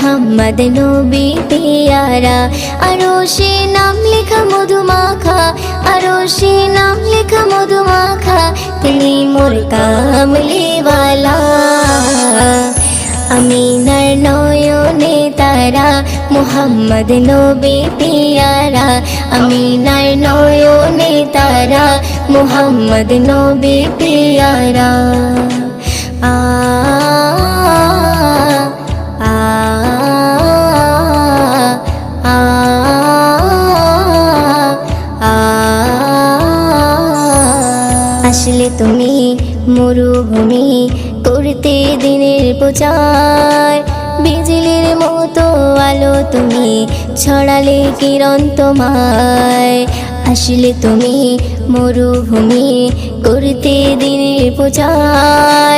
মুহাম্মদ নবী পিয়ারা। আরশে নাম লেখা মধুমাখা, আরশে নাম লেখা মধুমাখা, তিনি মোর কামলিওয়ালা। আমিনার নয়নে তারা, মুহাম্মদ নবী পিয়ারা। আমিনার নয়নে তারা, মুহাম্মদ নবী পিয়ারা। আ আ আ আ আসলে তুমি মরুভূমি করতে দিনের প্রচার, বিজলির মতো আলো তুমি ছড়ালে কিরণ তোমায়। আসলে তুমি মরুভূমি করতে দিনের প্রচার,